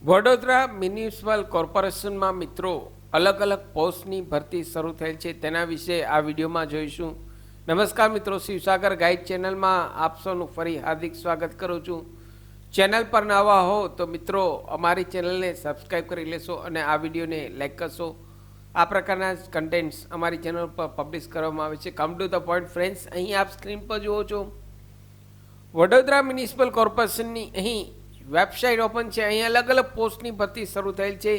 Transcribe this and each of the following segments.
Vadodara municipal કોર્પોરેશનમાં મિત્રો અલગ અલગ પોસ્ટની ભરતી શરૂ થયેલ છે, તેના વિશે આ વિડીયોમાં જોઈશું. નમસ્કાર મિત્રો, શિવસાગર ગાઈડ ચેનલમાં આપ સૌનું ફરી હાર્દિક સ્વાગત કરું છું. ચેનલ પર નવા હો તો મિત્રો અમારી ચેનલને સબસ્ક્રાઈબ કરી લેશો અને આ વિડીયોને લાઈક કરશો. આ પ્રકારના જ કન્ટેન્ટ્સ અમારી ચેનલ પર પબ્લિશ કરવામાં આવે છે. Come to the point friends, અહીં આપ સ્ક્રીન પર જુઓ છો વડોદરા મ્યુનિસિપલ કોર્પોરેશનની અહીં વેબસાઇટ ઓપન છે. અહીં અલગ અલગ પોસ્ટની ભરતી શરૂ થયેલ છે.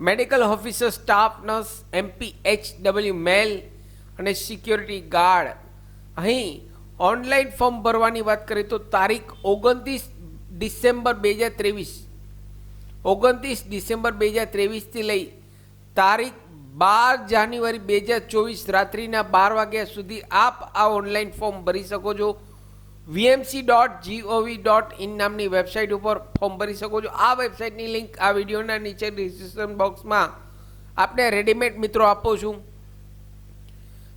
Medical officer, staff nurse, MPHW મેલ અને સિક્યોરિટી ગાર્ડ. અહીં ઓનલાઈન ફોર્મ ભરવાની વાત કરીએ તો તારીખ 29 ડિસેમ્બર 2023થી લઈ તારીખ 12 જાન્યુઆરી 2024 રાત્રિના 12 વાગ્યા સુધી આપ આ ઓનલાઈન ફોર્મ ભરી શકો છો. vmc.gov.in નામની વેબસાઇટ ઉપર ફોર્મ ભરી શકો છો. આ વેબસાઇટની લિંક આ વિડીયોના નીચે ડિસ્ક્રિપ્શન બોક્સમાં આપને રેડીમેડ મિત્રો આપું છું.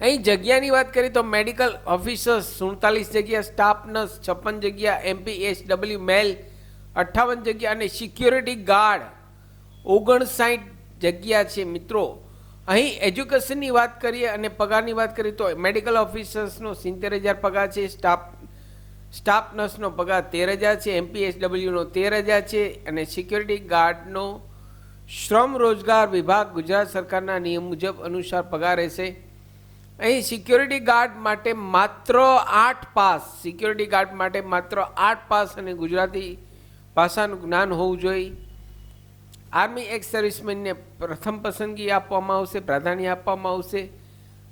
અહીં જગ્યાની વાત કરીએ તો મેડિકલ ઓફિસર્સ 47 જગ્યા, સ્ટાફ નર્સ 56 જગ્યા, MPHW મેલ 58 જગ્યા અને સિક્યોરિટી ગાર્ડ 59 જગ્યા છે મિત્રો. અહીં એજ્યુકેશનની વાત કરીએ અને પગારની વાત કરીએ તો મેડિકલ ઓફિસર્સનો 70,000 પગાર છે, સ્ટાફ નર્સનો પગાર 13,000 છે, MPHWનો 13,000 છે અને સિક્યોરિટી ગાર્ડનો શ્રમ રોજગાર વિભાગ ગુજરાત સરકારના નિયમ મુજબ અનુસાર પગાર રહેશે. અહીં સિક્યોરિટી ગાર્ડ માટે માત્ર 8 પાસ અને ગુજરાતી ભાષાનું જ્ઞાન હોવું જોઈએ. આર્મી એક્સ સર્વિસમેનને પ્રથમ પસંદગી આપવામાં આવશે, પ્રાધાન્ય આપવામાં આવશે.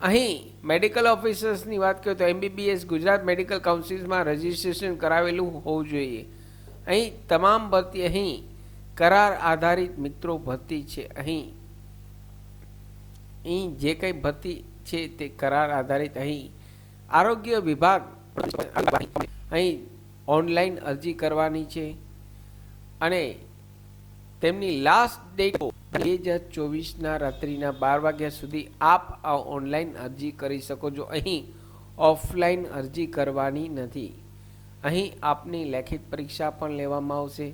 અહીં મેડિકલ ઓફિસર્સની વાત કરીએ તો MBBS ગુજરાત મેડિકલ કાઉન્સિલમાં રજિસ્ટ્રેશન કરાવેલું હોવું જોઈએ. અહીં તમામ ભરતી અહીં કરાર આધારિત મિત્રો ભરતી છે. અહીં જે કંઈ ભરતી છે તે કરાર આધારિત. અહીં આરોગ્ય વિભાગ અહીં ઓનલાઈન અરજી કરવાની છે અને તેમની લાસ્ટ ડેટ 2024ના રાત્રિના 12 વાગ્યા સુધી આપ આ ઓનલાઈન અરજી કરી શકો છો. અહીં ઓફલાઈન અરજી કરવાની નથી. અહીં આપની લેખિત પરીક્ષા પણ લેવામાં આવશે,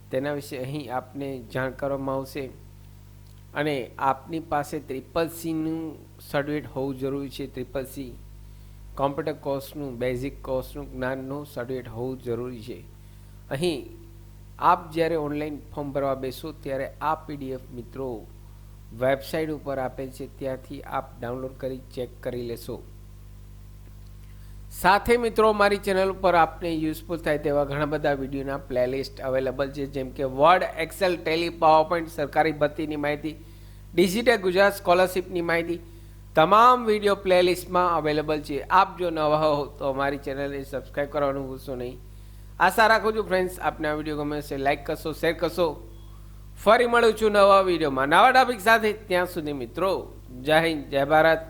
તેના વિશે અહીં આપને જાણ કરવામાં આવશે. અને આપની પાસે CCCનું સર્ટિફિકેટ હોવું જરૂરી છે. CCC કોમ્પ્યુટર કોર્સનું, બેઝિક કોર્સનું જ્ઞાનનું સર્ટિફિકેટ હોવું જરૂરી છે. અહીં આપ જ્યારે ઓનલાઈન ફોર્મ ભરવા બેસો ત્યારે આ PDF મિત્રો વેબસાઇટ ઉપર આપેલ છે, ત્યાંથી આપ ડાઉનલોડ કરી ચેક કરી લેશો. સાથે મિત્રો મારી ચેનલ ઉપર આપને યુઝફુલ થાય તેવા ઘણા બધા વિડીયોના પ્લેલિસ્ટ અવેલેબલ છે, જેમ કે વર્ડ, એક્સેલ, ટેલી, પાવરપોઈન્ટ, સરકારી ભરતીની માહિતી, ડિજિટલ ગુજરાત સ્કોલરશિપની માહિતી, તમામ વિડીયો પ્લેલિસ્ટમાં અવેલેબલ છે. આપ જો નવા હો તો અમારી ચેનલને સબસ્ક્રાઈબ કરવાનું ભૂલશો નહીં. આશા રાખું છું ફ્રેન્ડ્સ આપને આ વિડીયો ગમે છે, લાઈક કરશો, શેર કરશો. ફરી મળું છું નવા વિડીયોમાં નવા ટોપિક સાથે. ત્યાં સુધી મિત્રો જય હિન્દ, જય ભારત.